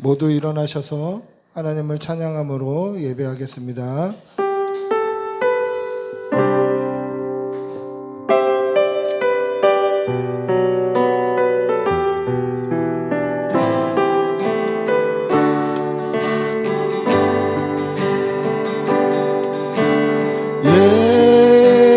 모두 일어나셔서 하나님을 찬양함으로 예배하겠습니다. 예수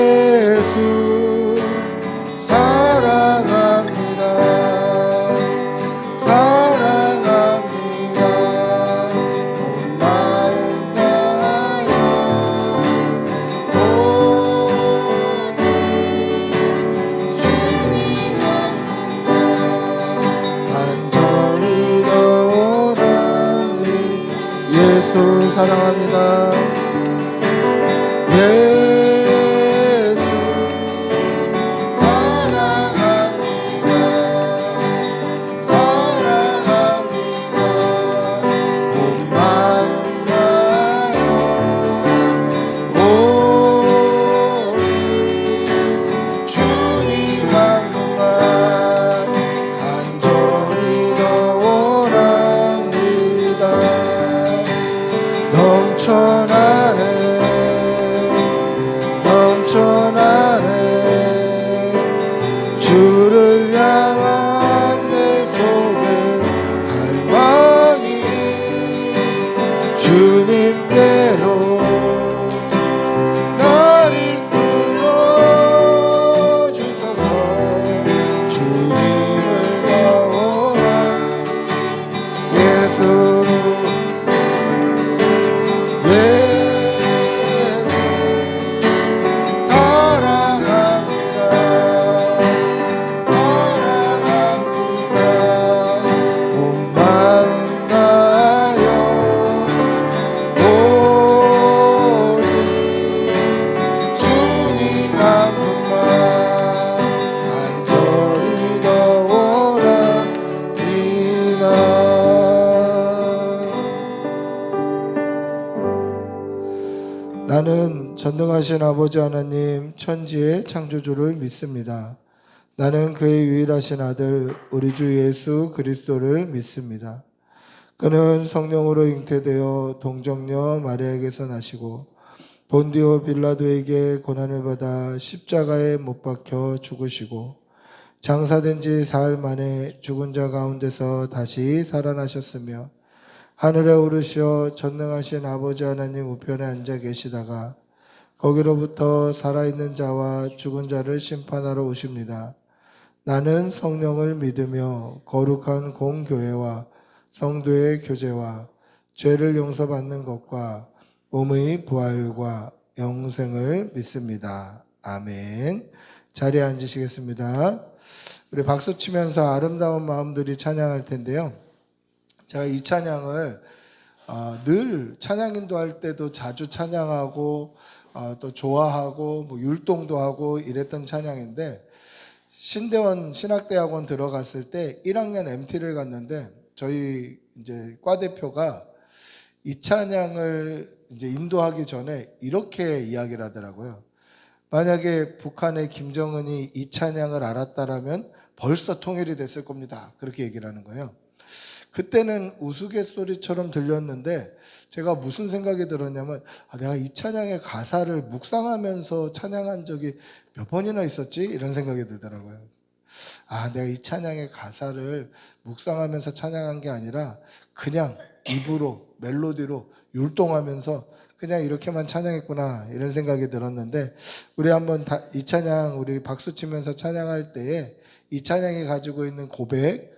사랑합니다. 예수 사랑합니다. 사랑합니다. 온 마음 다하여 오직 주님 한 분만 간절히 더 원합니다. 넘쳐나네 주를 향한 내 속에 갈망이 주님께로 날 이끌어 주소서. 주님을 더 원하는 예수 나는 전능하신 아버지 하나님 천지의 창조주를 믿습니다. 나는 그의 유일하신 아들 우리 주 예수 그리스도를 믿습니다. 그는 성령으로 잉태되어 동정녀 마리아에게서 나시고 본디오 빌라도에게 고난을 받아 십자가에 못 박혀 죽으시고 장사된 지 사흘 만에 죽은 자 가운데서 다시 살아나셨으며 하늘에 오르시어 전능하신 아버지 하나님 우편에 앉아 계시다가 거기로부터 살아있는 자와 죽은 자를 심판하러 오십니다. 나는 성령을 믿으며 거룩한 공교회와 성도의 교제와 죄를 용서받는 것과 몸의 부활과 영생을 믿습니다. 아멘. 자리에 앉으시겠습니다. 우리 박수 치면서 아름다운 마음들이 찬양할 텐데요. 제가 이 찬양을 늘 찬양 인도할 때도 자주 찬양하고 또 좋아하고 뭐 율동도 하고 이랬던 찬양인데, 신대원 신학대학원 들어갔을 때 1학년 MT를 갔는데 저희 이제 과 대표가 이 찬양을 이제 인도하기 전에 이렇게 이야기를 하더라고요. 만약에 북한의 김정은이 이 찬양을 알았다라면 벌써 통일이 됐을 겁니다. 그렇게 얘기를 하는 거예요. 그때는 우스갯소리처럼 들렸는데 제가 무슨 생각이 들었냐면 내가 이 찬양의 가사를 묵상하면서 찬양한 적이 몇 번이나 있었지? 이런 생각이 들더라고요. 내가 이 찬양의 가사를 묵상하면서 찬양한 게 아니라 그냥 입으로 멜로디로 율동하면서 그냥 이렇게만 찬양했구나 이런 생각이 들었는데, 우리 한번 이 찬양 우리 박수 치면서 찬양할 때에 이 찬양이 가지고 있는 고백,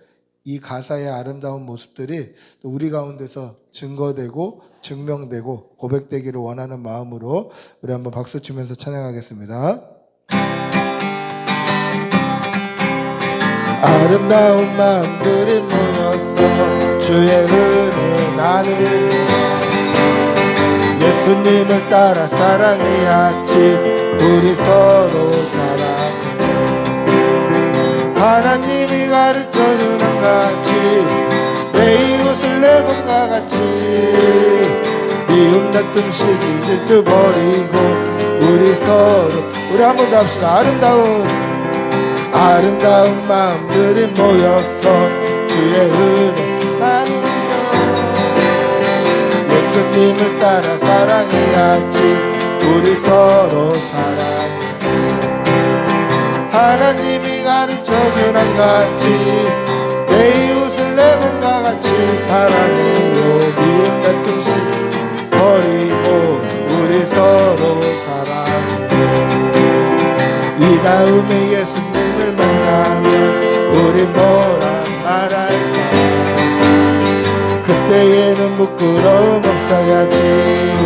이 가사의 아름다운 모습들이 또 우리 가운데서 증거되고 증명되고 고백되기를 원하는 마음으로 우리 한번 박수 치면서 찬양하겠습니다. 아름다운 마음들이 모였어 주의 은혜 나를 예수님을 따라 사랑해야지. 우리 서로 사랑해. 하나님이 가르쳐주는 같이 내 이웃을 내 몸과 같이 미움 다툼 시기 질투 버리고 우리 한 번 더 합시다. 아름다운 마음들이 모였어 주의 은혜 나누며 예수님을 따라 사랑해야지. 우리 서로 사랑해. 하나님이 가르쳐준 한 가지, 내 이웃을 내 몸과 같이 사랑해요. 미움 다툼씩 버리고 우리 서로 사랑해. 이 다음에 예수님을 만나면 우리 뭐라 말할까? 그때에는 부끄러움 없어야지.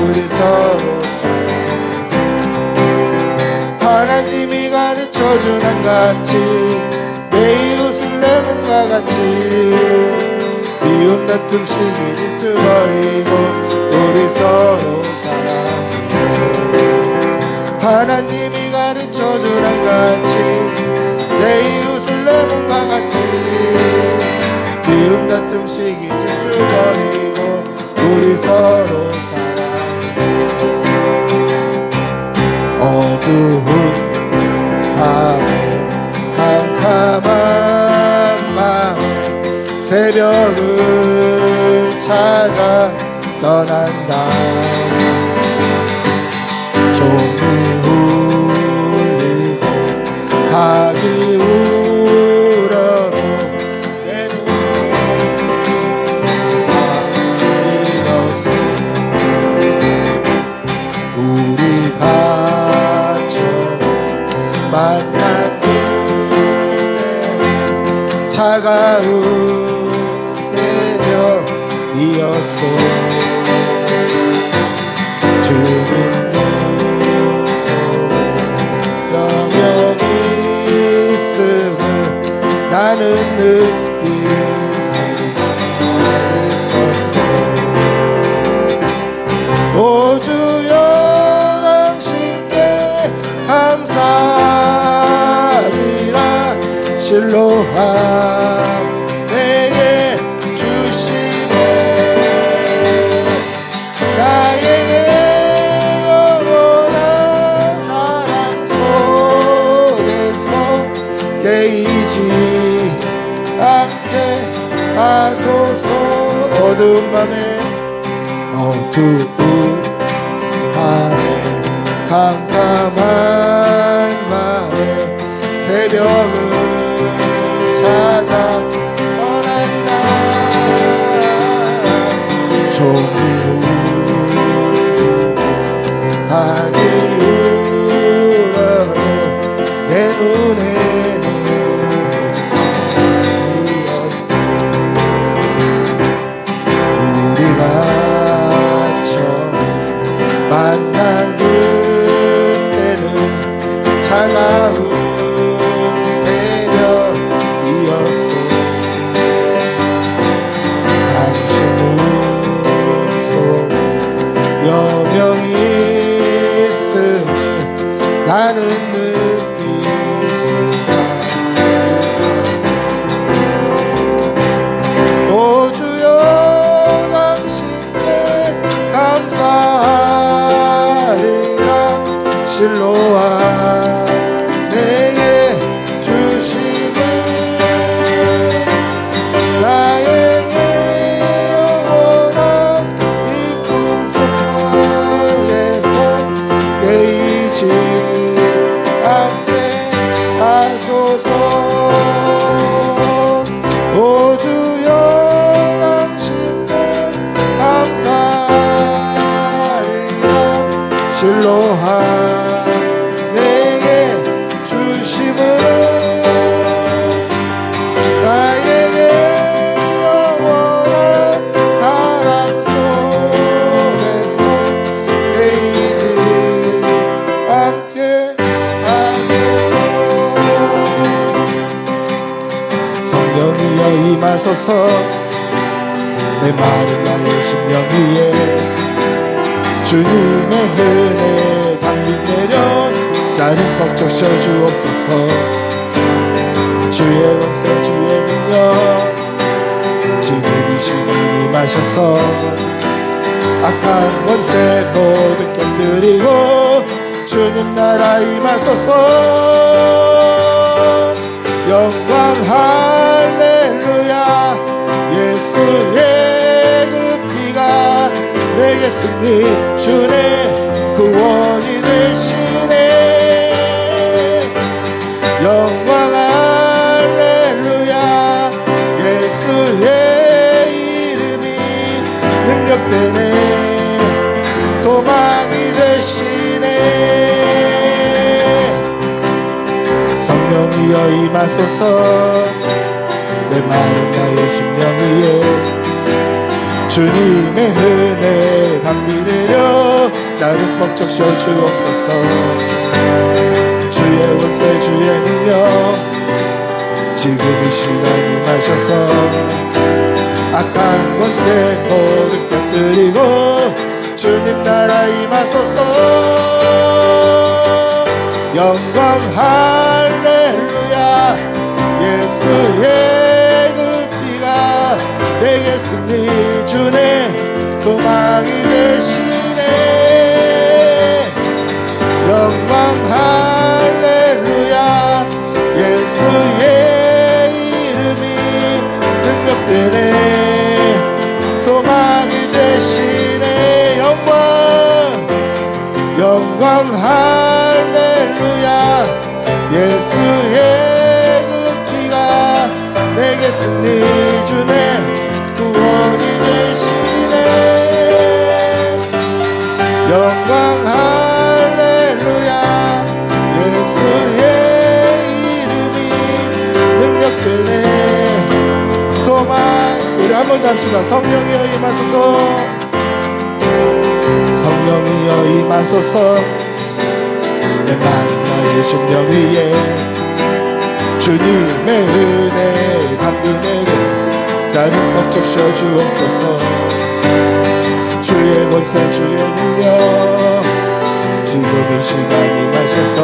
우리 서로 사랑해. 하나님이 가르쳐준 한 가지, 내 이웃을 내 몸과 같이 미움 다툼 시기 질투 버리고 우리 서로 사랑해. 하나님이 가르쳐준 한 가지, 내 이웃을 내 몸과 같이 미움 다툼 시기 질투 버리고 우리 서로 사랑해. 어두운 밤에 캄캄한 밤에 새벽을 찾아 떠난다. 종이 울리고 박이 울어도 내 눈에는 밤이었어. 우리가 처음 만난 그때는 차가운 새벽이었어. 주님 영영이 있음을 나는 느낄 수 있었어. 오 주여 당신께 감사리라. 실로함 내게 주시네. 나에게 영원한 사랑 속에서 깨이지 않게 하소서. 어두운 밤에 캄캄한 밤에 새벽을 찾아 떠난다. 종이 울리고 박이 울어도 내 눈에는 밤이었어. 우리가 처음 만난 그때는 차가운 나는 느낄 수가 있어. 오 주여 당신께 감사하리라. 실로와 내게 주심을 나에게 영원한 기쁨 속에서 깨이지 하소서. 오 주여 당신께 감사하리라. 실로함 내게 주심을 나에게 영원한 사랑 속에서 깨이지 않게 성령이여 임하소서. 내 마른 나의 심령 위에 주님의 은혜 담비 내려 나를 벅적 씌워주옵소서. 주의 권세 주의 능력 지금 이 시간 임하셔서 악한 권세 모두 깨뜨리고 주님 나라 임하소서. 영광 할렐루야. 예수의 그 피가 내게 내게 승리 주네 구원이 되시네 영광 할렐루야 예수의 이름이 능력되네 소망이 되시네 성령이여 임하소서 내 마음 나의 심령 위에 주님의 은혜 담비 내려 나를 벅적 씌워주옵소서 주의 권세 주의 능력 지금 이 시간 임하셔서 악한 권세 모두 깨뜨리고 주님 나라 임하소서 영광 할렐루야 예수의 그 피가 내게 승리 주네 소망이 되시네 영광 할렐루야 예수의 이름이 능력되네 소망이 되시네 영광 할렐루야 예수의 그 피가 내게 승리 주네 구원이 되시네 영광 할렐루야 예수의 이름이 능력되네 소망 우리 한 번 더 합시다 성령이여 임하소서 성령이여 임하소서 내 마음 나의 심령 위에 주님의 은혜 담비 내려 나를 벅적 씌워주옵소서 주의 권세 주의 능력 지금 이 시간 임하셔서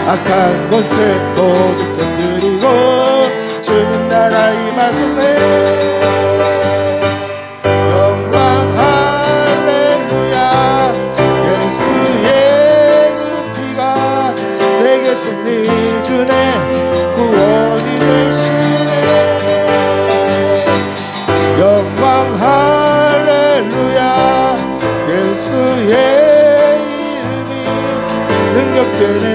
악한 권세 모두 깨뜨리고 주님 나라 임하소서 영광 할렐루야 예수의 그 피가 내게 승리 주네 구원이 되시네 영광 할렐루야 예수의 이름이 능력되네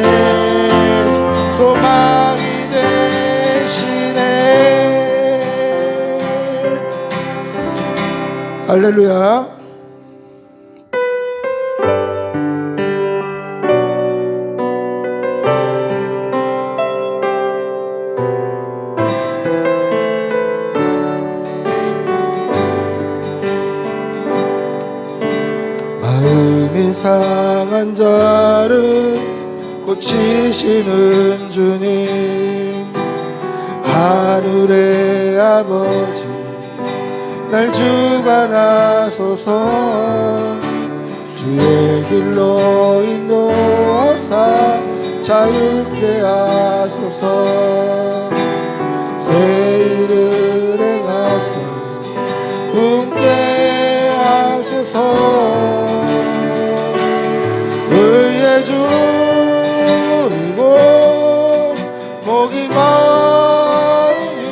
소망이 되시네 할렐루야 마음이 상한 자를 고치시는 주님 하늘의 아버지 날 주관하소서 주의 길로 인도하사 자유케 하소서 새 일을 행하사 꿈깨 하소서 의의 주이고 복이 많으니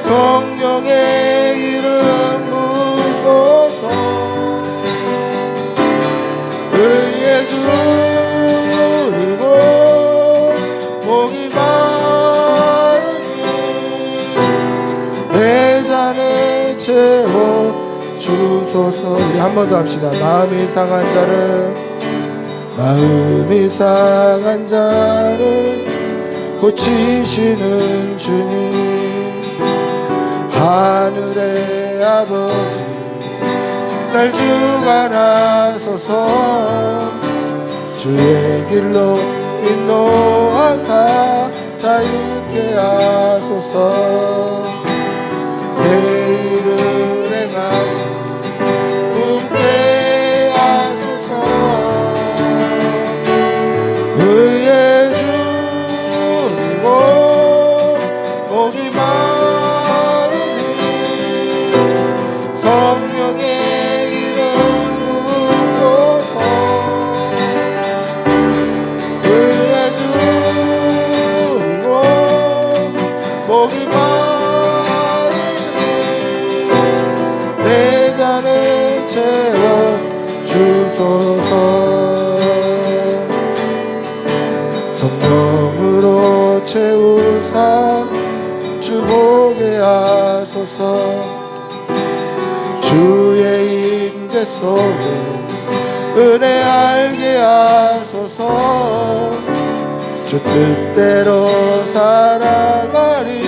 성령의 이름 부소서 의의 주이고 복이 많으니 내 잔을 채워 주소서 우리 한 번 더 합시다 마음이 상한 자를 고치시는 주님 하늘의 아버지 날 주관하소서 주의 길로 인도하사 자유케 하소서 새 일을 행하사 꿈깨 하소서 의의 주이고 복이 많으니 성령의 이름 부소서 의의 주이고 복이 많으니 주소서. 성령으로 채우사 주보게 하소서. 주의 임재 속에 은혜 알게 하소서. 주 뜻대로 살아가리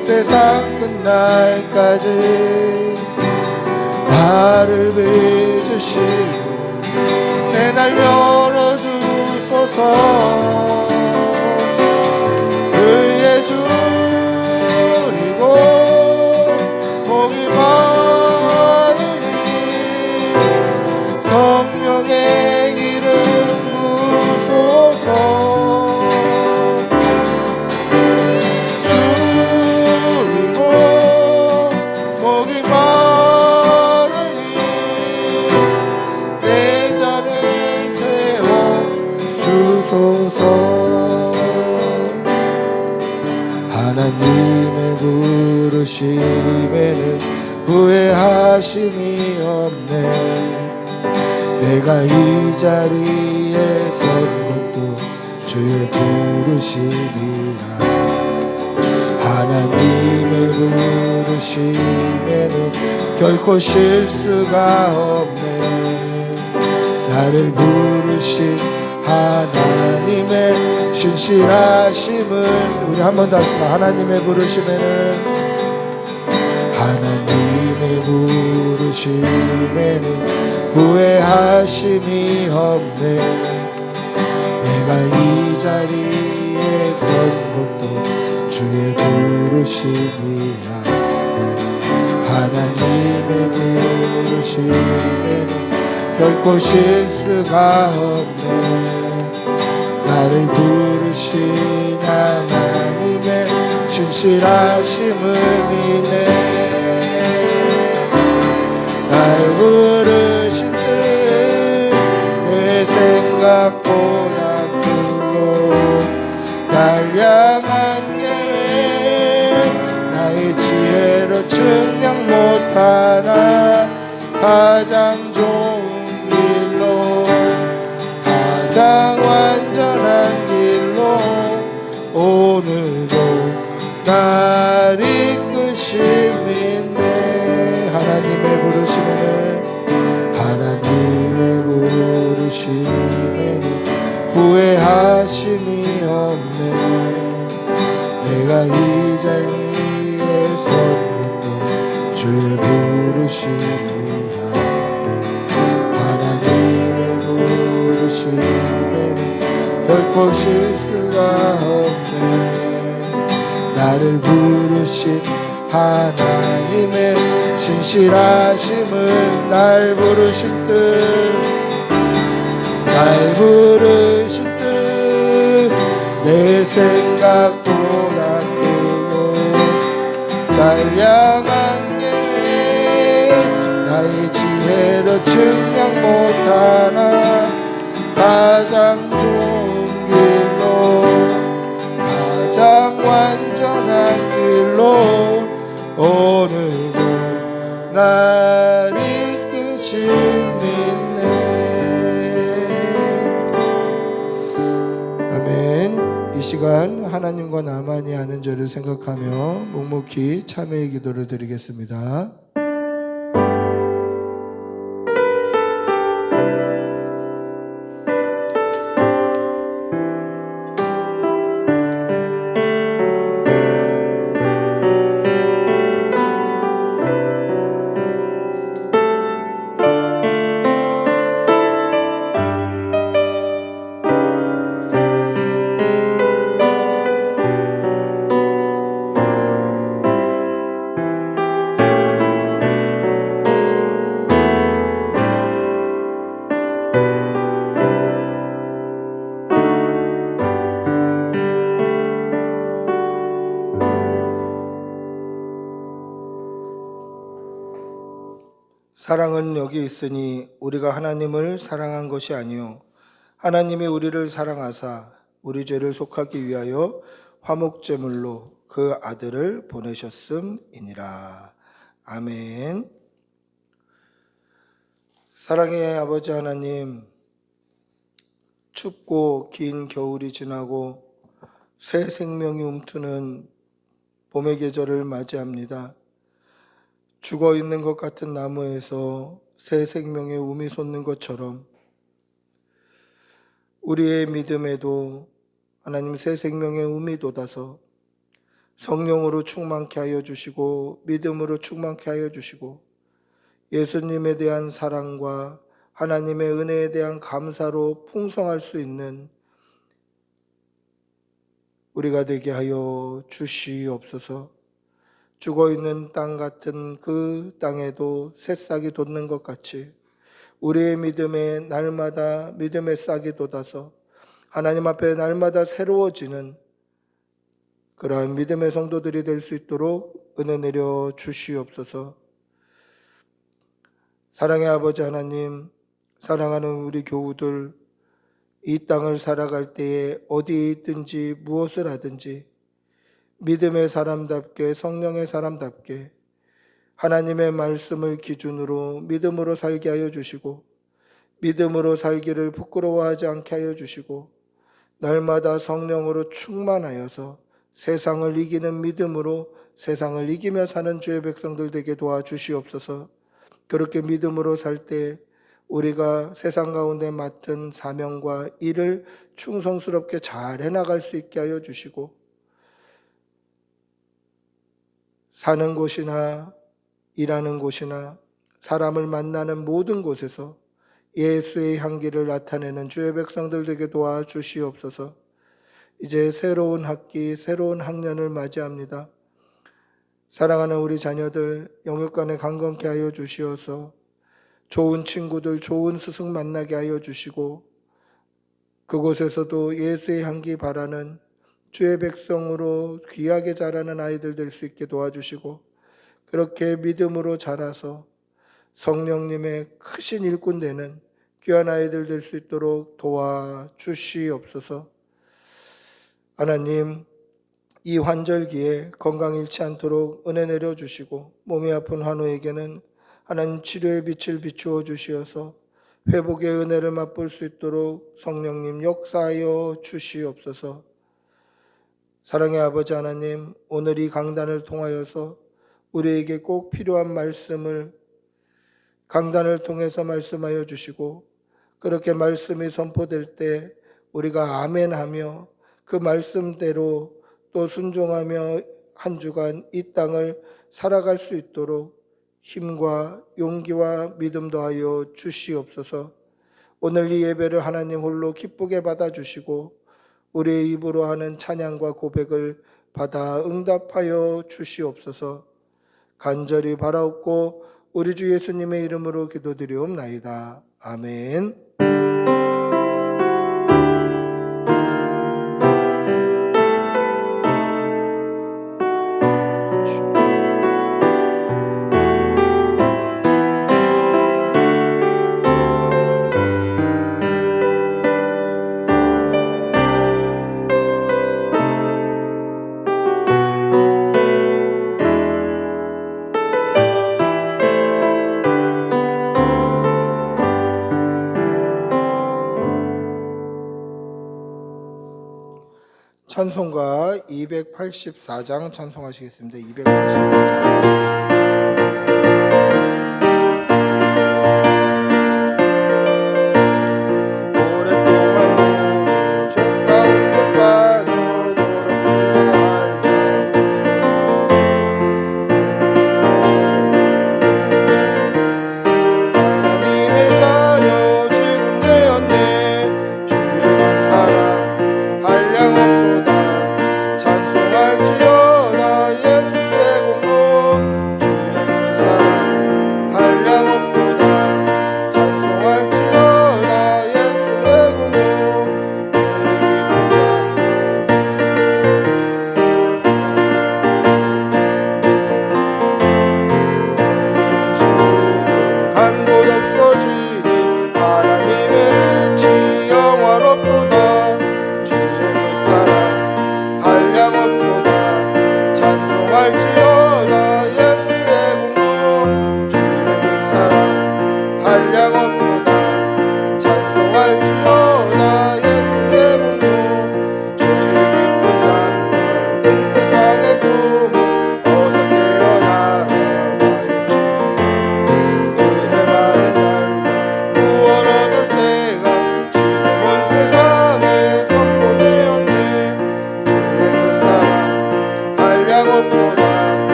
세상 끝날까지. 나를 빚으시고 새날 열어주소서. 의의 주이고 복이 많으니 성령의 기름 부소서. 주이고 복이 많으니 내 잔을 채워 주소서. 하나님의 부르심에는 후회하심이 없네. 내가 이 자리에 선 것도 주의 부르심이라. 하나님의 부르심에는 결코 실수가 없네. 나를 부르신 하나님의 신실하심을 우리 한 번 더 합시다. 하나님의 부르심에는 후회하심이 없네. 내가 이 자리에 선 것도 주의 부르심이라. 하나님의 부르심에는 결코 실수가 없네. 나를 부르신 하나님의 신실하심을 믿네. 날 부르신 뜻 내 생각보다 크고 날 향한 계획 나의 지혜로 측량 못하나 가장 좋은 길로 가장 완전한 길로 오늘도 날 이끄심이네. 하나님의 부르심에는 후회하심이 없네. 내가 이 자리에 선 것도 주의 부르심이라. 하나님의 부르심에는 결코 실수가 없네. 나를 부르신 하나님의 신실하심은 날 부르신 뜻 내 생각보다 크고 날 향한 계획 나의 지혜로 측량 못하나 가장 좋은 길로 가장 완전한 길로 오늘도 날 이끄심이네. 아멘. 이 시간 하나님과 나만이 아는 죄를 생각하며 묵묵히 참회의 기도를 드리겠습니다. 사랑은 여기 있으니 우리가 하나님을 사랑한 것이 아니요 하나님이 우리를 사랑하사 우리 죄를 속하기 위하여 화목제물로 그 아들을 보내셨음이니라. 아멘. 사랑의 아버지 하나님, 춥고 긴 겨울이 지나고 새 생명이 움트는 봄의 계절을 맞이합니다. 죽어 있는 것 같은 나무에서 새 생명의 움이 솟는 것처럼 우리의 믿음에도 하나님 새 생명의 움이 돋아서 성령으로 충만케 하여 주시고 믿음으로 충만케 하여 주시고 예수님에 대한 사랑과 하나님의 은혜에 대한 감사로 풍성할 수 있는 우리가 되게 하여 주시옵소서. 죽어있는 땅 같은 그 땅에도 새싹이 돋는 것 같이 우리의 믿음에 날마다 믿음의 싹이 돋아서 하나님 앞에 날마다 새로워지는 그러한 믿음의 성도들이 될 수 있도록 은혜 내려 주시옵소서. 사랑의 아버지 하나님, 사랑하는 우리 교우들, 이 땅을 살아갈 때에 어디에 있든지 무엇을 하든지 믿음의 사람답게 성령의 사람답게 하나님의 말씀을 기준으로 믿음으로 살게 하여 주시고 믿음으로 살기를 부끄러워하지 않게 하여 주시고 날마다 성령으로 충만하여서 세상을 이기는 믿음으로 세상을 이기며 사는 주의 백성들 되게 도와주시옵소서. 그렇게 믿음으로 살 때 우리가 세상 가운데 맡은 사명과 일을 충성스럽게 잘 해나갈 수 있게 하여 주시고 사는 곳이나 일하는 곳이나 사람을 만나는 모든 곳에서 예수의 향기를 나타내는 주의 백성들 되게 도와주시옵소서. 이제 새로운 학기, 새로운 학년을 맞이합니다. 사랑하는 우리 자녀들 영육간에 강건케 하여 주시어서 좋은 친구들, 좋은 스승 만나게 하여 주시고 그곳에서도 예수의 향기 바라는 주의 백성으로 귀하게 자라는 아이들 될 수 있게 도와주시고 그렇게 믿음으로 자라서 성령님의 크신 일꾼 되는 귀한 아이들 될 수 있도록 도와주시옵소서. 하나님, 이 환절기에 건강 잃지 않도록 은혜 내려주시고 몸이 아픈 환우에게는 하나님 치료의 빛을 비추어 주시어서 회복의 은혜를 맛볼 수 있도록 성령님 역사하여 주시옵소서. 사랑의 아버지 하나님, 오늘 이 강단을 통하여서 우리에게 꼭 필요한 말씀을 강단을 통해서 말씀하여 주시고 그렇게 말씀이 선포될 때 우리가 아멘하며 그 말씀대로 또 순종하며 한 주간 이 땅을 살아갈 수 있도록 힘과 용기와 믿음 더하여 주시옵소서. 오늘 이 예배를 하나님 홀로 기쁘게 받아주시고 우리의 입으로 하는 찬양과 고백을 받아 응답하여 주시옵소서. 간절히 바라옵고 우리 주 예수님의 이름으로 기도드리옵나이다. 아멘. 찬송가 284장 찬송하시겠습니다. 284장. 찬송할지어다 예수의 공로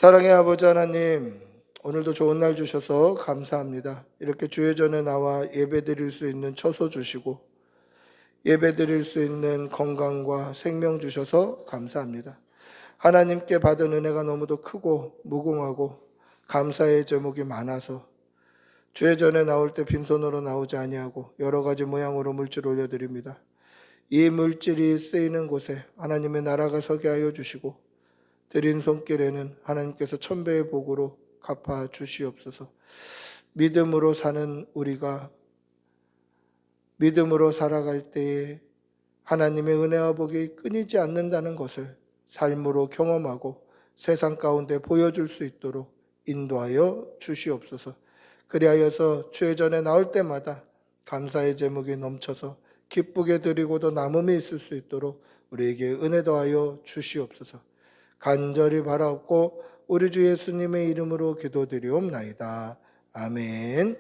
사랑의 아버지 하나님, 오늘도 좋은 날 주셔서 감사합니다. 이렇게 주의 전에 나와 예배 드릴 수 있는 처소 주시고 예배 드릴 수 있는 건강과 생명 주셔서 감사합니다. 하나님께 받은 은혜가 너무도 크고 무궁하고 감사의 제목이 많아서 주의 전에 나올 때 빈손으로 나오지 아니하고 여러 가지 모양으로 물질 올려드립니다. 이 물질이 쓰이는 곳에 하나님의 나라가 서게 하여 주시고 드린 손길에는 하나님께서 천배의 복으로 갚아 주시옵소서. 믿음으로 사는 우리가 믿음으로 살아갈 때에 하나님의 은혜와 복이 끊이지 않는다는 것을 삶으로 경험하고 세상 가운데 보여줄 수 있도록 인도하여 주시옵소서. 그리하여서 주의 전에 나올 때마다 감사의 제목이 넘쳐서 기쁘게 드리고도 남음이 있을 수 있도록 우리에게 은혜 더하여 주시옵소서. 간절히 바라옵고 우리 주 예수님의 이름으로 기도드리옵나이다. 아멘.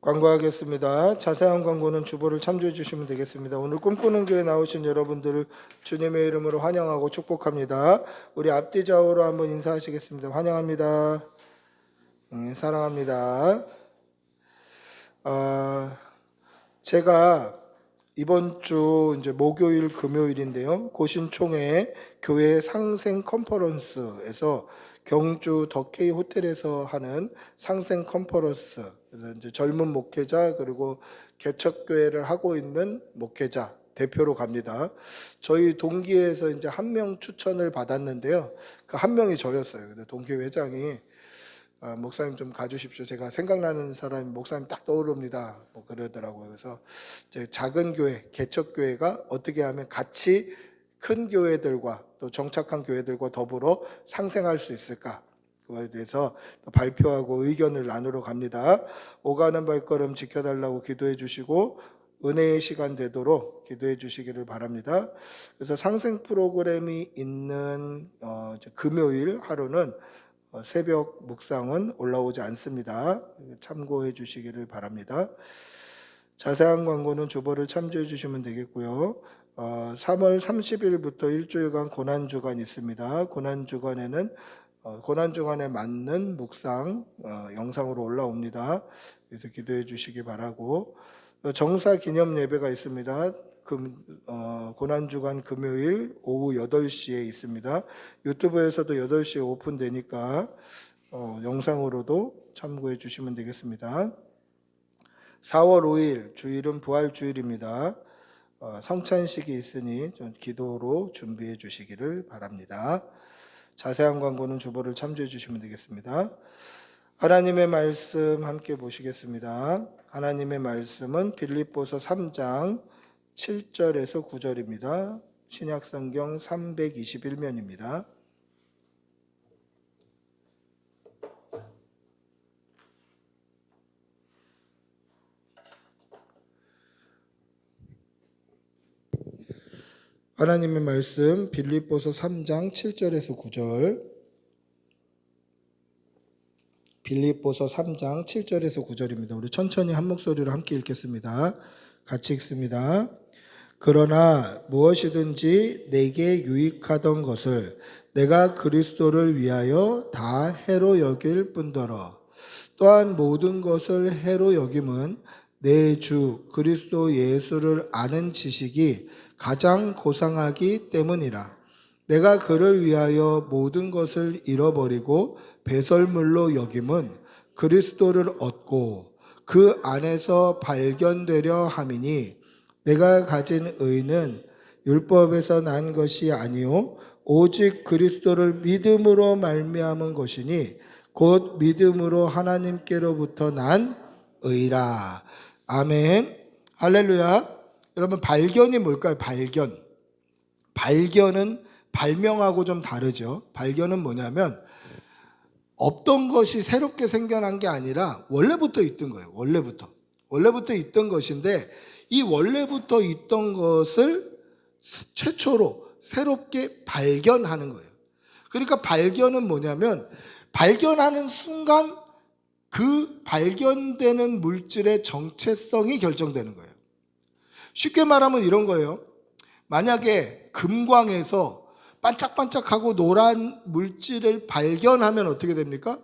광고하겠습니다. 자세한 광고는 주보를 참조해 주시면 되겠습니다. 오늘 꿈꾸는 교회 나오신 여러분들을 주님의 이름으로 환영하고 축복합니다. 우리 앞뒤 좌우로 한번 인사하시겠습니다. 환영합니다. 사랑합니다. 제가 이번 주 이제 목요일, 금요일인데요. 고신총회 교회 상생 컨퍼런스에서 경주 더케이 호텔에서 하는 상생 컨퍼런스, 그래서 이제 젊은 목회자 그리고 개척교회를 하고 있는 목회자 대표로 갑니다. 저희 동기에서 이제 한 명 추천을 받았는데요. 그 한 명이 저였어요. 근데 동기 회장이 목사님 좀 가주십시오. 제가 생각나는 사람이 목사님 딱 떠오릅니다. 뭐 그러더라고요. 그래서 이제 작은 교회, 개척교회가 어떻게 하면 같이 큰 교회들과 또 정착한 교회들과 더불어 상생할 수 있을까? 그거에 대해서 발표하고 의견을 나누러 갑니다. 오가는 발걸음 지켜달라고 기도해 주시고 은혜의 시간 되도록 기도해 주시기를 바랍니다. 그래서 상생 프로그램이 있는 금요일 하루는 새벽 묵상은 올라오지 않습니다. 참고해 주시기를 바랍니다. 자세한 광고는 주보를 참조해 주시면 되겠고요. 3월 30일부터 일주일간 고난주간이 있습니다. 고난주간에는 고난주간에 맞는 묵상 영상으로 올라옵니다. 그래서 기도해 주시기 바라고, 정사 기념 예배가 있습니다. 고난주간 금요일 오후 8시에 있습니다. 유튜브에서도 8시에 오픈되니까 영상으로도 참고해 주시면 되겠습니다. 4월 5일 주일은 부활주일입니다. 성찬식이 있으니 기도로 준비해 주시기를 바랍니다. 자세한 광고는 주보를 참조해 주시면 되겠습니다. 하나님의 말씀 함께 보시겠습니다. 하나님의 말씀은 빌립보서 3장 7절에서 9절입니다. 신약성경 321면입니다. 하나님의 말씀 빌립보서 3장 7절에서 9절. 빌립보서 3장 7절에서 9절입니다. 우리 천천히 한 목소리로 함께 읽겠습니다. 같이 읽습니다. 그러나 무엇이든지 내게 유익하던 것을 내가 그리스도를 위하여 다 해로 여길 뿐더러 또한 모든 것을 해로 여김은 내 주 그리스도 예수를 아는 지식이 가장 고상하기 때문이라. 내가 그를 위하여 모든 것을 잃어버리고 배설물로 여김은 그리스도를 얻고 그 안에서 발견되려 함이니 내가 가진 의는 율법에서 난 것이 아니요 오직 그리스도를 믿음으로 말미암은 것이니 곧 믿음으로 하나님께로부터 난 의라. 아멘. 할렐루야. 여러분, 발견이 뭘까요? 발견은 발명하고 좀 다르죠. 발견은 뭐냐면 없던 것이 새롭게 생겨난 게 아니라 원래부터 있던 거예요. 원래부터 있던 것인데 이 원래부터 있던 것을 최초로 새롭게 발견하는 거예요. 그러니까 발견은 뭐냐면 발견하는 순간 그 발견되는 물질의 정체성이 결정되는 거예요. 쉽게 말하면 이런 거예요. 만약에 금광에서 반짝반짝하고 노란 물질을 발견하면 어떻게 됩니까?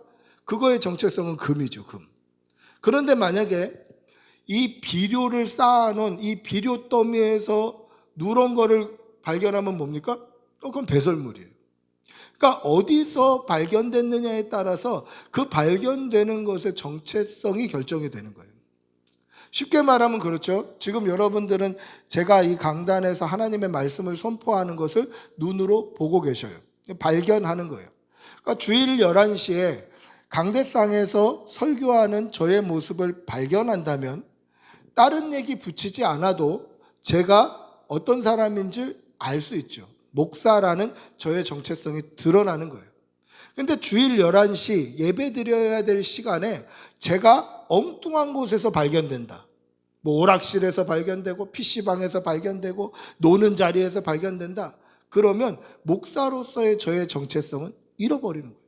그거의 정체성은 금이죠, 금. 그런데 만약에 이 비료를 쌓아놓은 이 비료 더미에서 누런 거를 발견하면 뭡니까? 그건 배설물이에요. 그러니까 어디서 발견됐느냐에 따라서 그 발견되는 것의 정체성이 결정이 되는 거예요. 쉽게 말하면 그렇죠. 지금 여러분들은 제가 이 강단에서 하나님의 말씀을 선포하는 것을 눈으로 보고 계셔요. 발견하는 거예요. 그러니까 주일 11시에 강대상에서 설교하는 저의 모습을 발견한다면 다른 얘기 붙이지 않아도 제가 어떤 사람인지 알 수 있죠. 목사라는 저의 정체성이 드러나는 거예요. 근데 주일 11시 예배 드려야 될 시간에 제가 엉뚱한 곳에서 발견된다. 뭐 오락실에서 발견되고 PC방에서 발견되고 노는 자리에서 발견된다. 그러면 목사로서의 저의 정체성은 잃어버리는 거예요.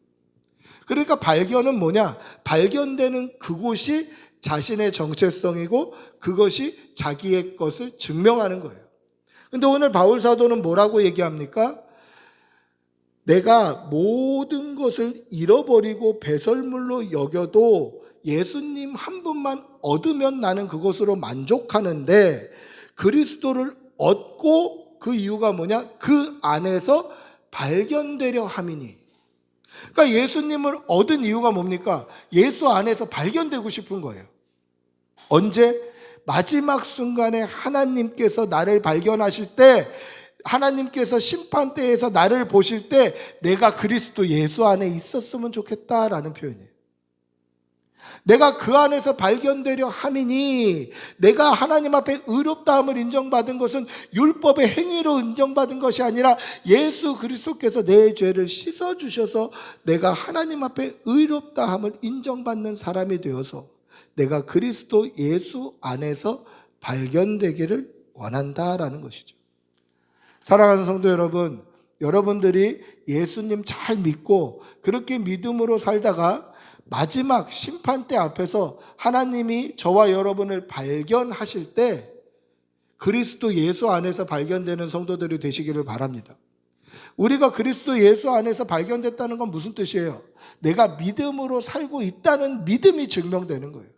그러니까 발견은 뭐냐? 발견되는 그곳이 자신의 정체성이고 그것이 자기의 것을 증명하는 거예요. 근데 오늘 바울 사도는 뭐라고 얘기합니까? 내가 모든 것을 잃어버리고 배설물로 여겨도 예수님 한 분만 얻으면 나는 그것으로 만족하는데 그리스도를 얻고 그 이유가 뭐냐? 그 안에서 발견되려 함이니. 그러니까 예수님을 얻은 이유가 뭡니까? 예수 안에서 발견되고 싶은 거예요. 언제? 마지막 순간에 하나님께서 나를 발견하실 때, 하나님께서 심판대에서 나를 보실 때 내가 그리스도 예수 안에 있었으면 좋겠다라는 표현이에요. 내가 그 안에서 발견되려 함이니, 내가 하나님 앞에 의롭다함을 인정받은 것은 율법의 행위로 인정받은 것이 아니라 예수 그리스도께서 내 죄를 씻어주셔서 내가 하나님 앞에 의롭다함을 인정받는 사람이 되어서 내가 그리스도 예수 안에서 발견되기를 원한다라는 것이죠. 사랑하는 성도 여러분, 여러분들이 예수님 잘 믿고 그렇게 믿음으로 살다가 마지막 심판대 앞에서 하나님이 저와 여러분을 발견하실 때 그리스도 예수 안에서 발견되는 성도들이 되시기를 바랍니다. 우리가 그리스도 예수 안에서 발견됐다는 건 무슨 뜻이에요? 내가 믿음으로 살고 있다는 믿음이 증명되는 거예요.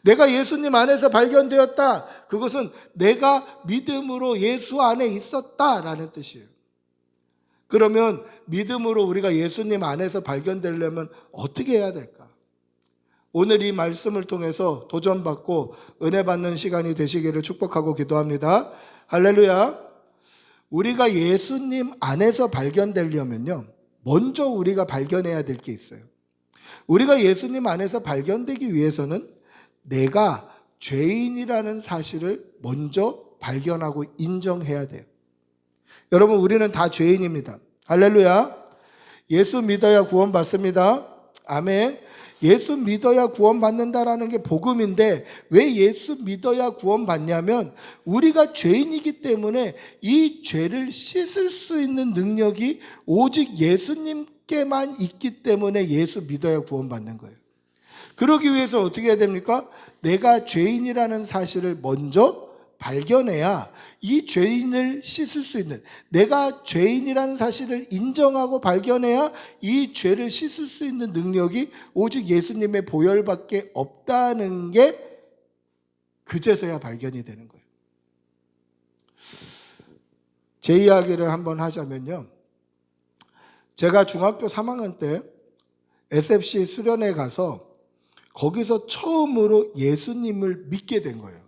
내가 예수님 안에서 발견되었다. 그것은 내가 믿음으로 예수 안에 있었다라는 뜻이에요. 그러면 믿음으로 우리가 예수님 안에서 발견되려면 어떻게 해야 될까? 오늘 이 말씀을 통해서 도전받고 은혜 받는 시간이 되시기를 축복하고 기도합니다. 할렐루야. 우리가 예수님 안에서 발견되려면요, 먼저 우리가 발견해야 될 게 있어요. 우리가 예수님 안에서 발견되기 위해서는 내가 죄인이라는 사실을 먼저 발견하고 인정해야 돼요. 여러분, 우리는 다 죄인입니다. 할렐루야. 예수 믿어야 구원받습니다. 아멘. 예수 믿어야 구원받는다라는 게 복음인데 왜 예수 믿어야 구원받냐면 우리가 죄인이기 때문에 이 죄를 씻을 수 있는 능력이 오직 예수님께만 있기 때문에 예수 믿어야 구원받는 거예요. 그러기 위해서 어떻게 해야 됩니까? 내가 죄인이라는 사실을 먼저 발견해야 이 죄인을 씻을 수 있는, 내가 죄인이라는 사실을 인정하고 발견해야 이 죄를 씻을 수 있는 능력이 오직 예수님의 보혈밖에 없다는 게 그제서야 발견이 되는 거예요. 제 이야기를 한번 하자면요, 제가 중학교 3학년 때 SFC 수련회 가서 거기서 처음으로 예수님을 믿게 된 거예요.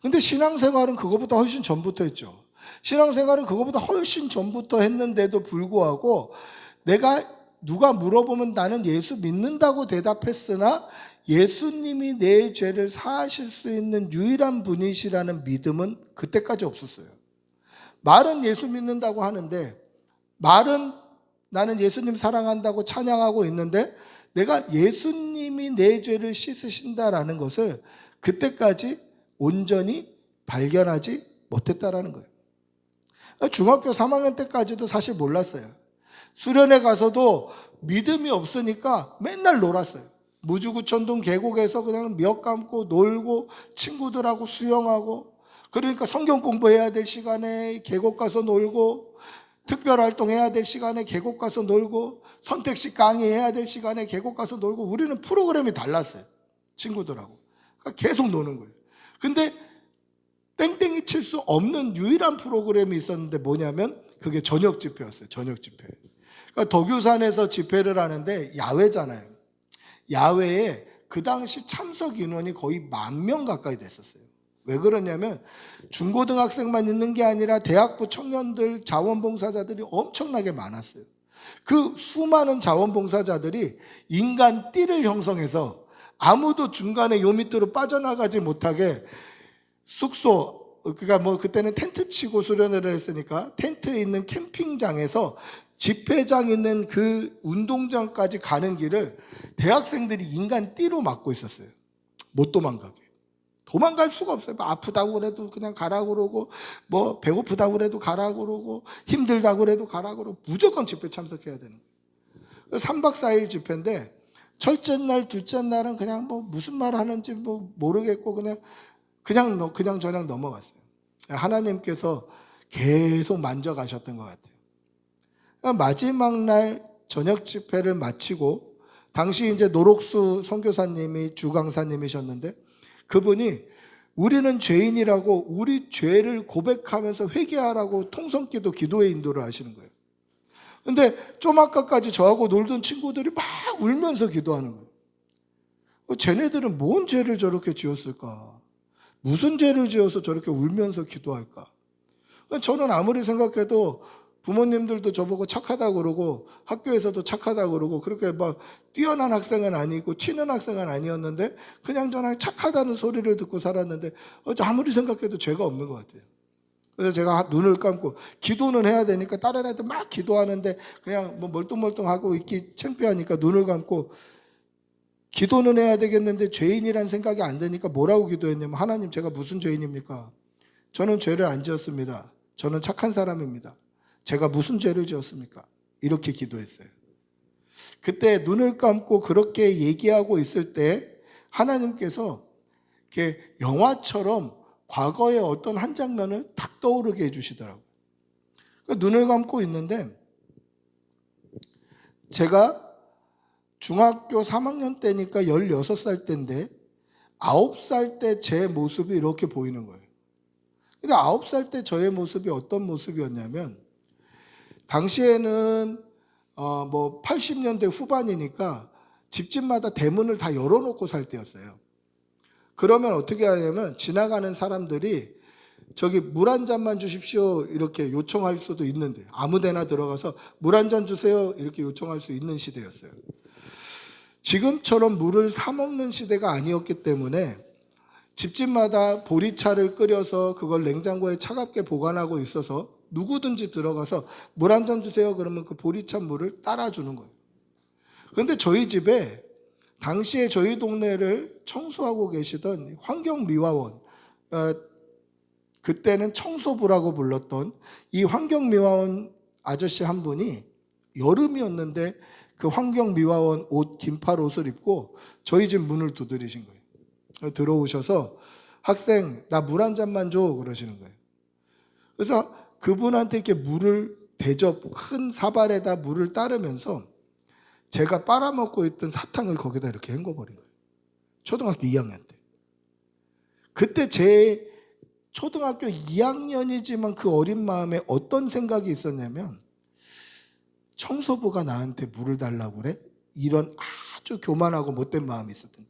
근데 신앙생활은 그거보다 훨씬 전부터 했죠. 신앙생활은 그거보다 훨씬 전부터 했는데도 불구하고 내가 누가 물어보면 나는 예수 믿는다고 대답했으나 예수님이 내 죄를 사하실 수 있는 유일한 분이시라는 믿음은 그때까지 없었어요. 말은 예수 믿는다고 하는데, 말은 나는 예수님 사랑한다고 찬양하고 있는데 내가 예수님이 내 죄를 씻으신다라는 것을 그때까지 온전히 발견하지 못했다라는 거예요. 중학교 3학년 때까지도 사실 몰랐어요. 수련회 가서도 믿음이 없으니까 맨날 놀았어요. 무주구천동 계곡에서 그냥 몇 감고 놀고 친구들하고 수영하고, 그러니까 성경 공부해야 될 시간에 계곡 가서 놀고, 특별활동해야 될 시간에 계곡 가서 놀고, 선택식 강의해야 될 시간에 계곡 가서 놀고, 우리는 프로그램이 달랐어요. 친구들하고. 그러니까 계속 노는 거예요. 근데 땡땡이 칠 수 없는 유일한 프로그램이 있었는데 뭐냐면 그게 저녁 집회였어요. 저녁 집회. 그러니까 덕유산에서 집회를 하는데 야외잖아요. 야외에 그 당시 참석 인원이 거의 10,000명 가까이 됐었어요. 왜 그러냐면 중고등학생만 있는 게 아니라 대학부 청년들, 자원봉사자들이 엄청나게 많았어요. 그 수많은 자원봉사자들이 인간 띠를 형성해서 아무도 중간에 요 밑으로 빠져나가지 못하게 숙소, 그러니까 뭐 그때는 텐트 치고 수련회를 했으니까 텐트에 있는 캠핑장에서 집회장 있는 그 운동장까지 가는 길을 대학생들이 인간 띠로 막고 있었어요. 못 도망가게. 도망갈 수가 없어요. 뭐 아프다고 그래도 그냥 가라고 그러고, 뭐 배고프다고 그래도 가라고 그러고, 힘들다고 그래도 가라고 그러고, 무조건 집회 참석해야 되는 거예요. 3박 4일 집회인데 첫째 날, 둘째 날은 그냥 뭐 무슨 말 하는지 뭐 모르겠고 그냥 저냥 넘어갔어요. 하나님께서 계속 만져가셨던 것 같아요. 그러니까 마지막 날 저녁 집회를 마치고, 당시 이제 노록수 선교사님이 주강사님이셨는데, 그분이 우리는 죄인이라고 우리 죄를 고백하면서 회개하라고 통성기도 기도의 인도를 하시는 거예요. 근데 좀 아까까지 저하고 놀던 친구들이 막 울면서 기도하는 거예요. 쟤네들은 뭔 죄를 저렇게 지었을까? 무슨 죄를 지어서 저렇게 울면서 기도할까? 저는 아무리 생각해도 부모님들도 저보고 착하다고 그러고 학교에서도 착하다고 그러고 그렇게 막 뛰어난 학생은 아니고 튀는 학생은 아니었는데 그냥 저는 착하다는 소리를 듣고 살았는데 아무리 생각해도 죄가 없는 것 같아요. 그래서 제가 눈을 감고 기도는 해야 되니까 다른 애들 막 기도하는데 그냥 뭐 멀뚱멀뚱하고 있기 창피하니까 눈을 감고 기도는 해야 되겠는데 죄인이라는 생각이 안 드니까 뭐라고 기도했냐면, 하나님, 제가 무슨 죄인입니까? 저는 죄를 안 지었습니다. 저는 착한 사람입니다. 제가 무슨 죄를 지었습니까? 이렇게 기도했어요. 그때 눈을 감고 그렇게 얘기하고 있을 때 하나님께서 이렇게 영화처럼 과거의 어떤 한 장면을 탁 떠오르게 해주시더라고요. 눈을 감고 있는데 제가 중학교 3학년 때니까 16살 때인데 9살 때 제 모습이 이렇게 보이는 거예요. 근데 9살 때 저의 모습이 어떤 모습이었냐면, 당시에는 뭐 80년대 후반이니까 집집마다 대문을 다 열어놓고 살 때였어요. 그러면 어떻게 하냐면 지나가는 사람들이 저기 물 한 잔만 주십시오 이렇게 요청할 수도 있는데, 아무데나 들어가서 물 한 잔 주세요 이렇게 요청할 수 있는 시대였어요. 지금처럼 물을 사 먹는 시대가 아니었기 때문에 집집마다 보리차를 끓여서 그걸 냉장고에 차갑게 보관하고 있어서 누구든지 들어가서 물 한 잔 주세요 그러면 그 보리차 물을 따라주는 거예요. 그런데 저희 집에 당시에 저희 동네를 청소하고 계시던 환경미화원, 그때는 청소부라고 불렀던 이 환경미화원 아저씨 한 분이 여름이었는데 그 환경미화원 옷, 긴팔 옷을 입고 저희 집 문을 두드리신 거예요. 들어오셔서 학생, 나 물 한 잔만 줘 그러시는 거예요. 그래서 그분한테 이렇게 물을 대접, 큰 사발에다 물을 따르면서 제가 빨아먹고 있던 사탕을 거기다 이렇게 헹궈버린 거예요. 초등학교 2학년 때. 그때 제 초등학교 2학년이지만 그 어린 마음에 어떤 생각이 있었냐면, 청소부가 나한테 물을 달라고 그래? 이런 아주 교만하고 못된 마음이 있었던 거예요.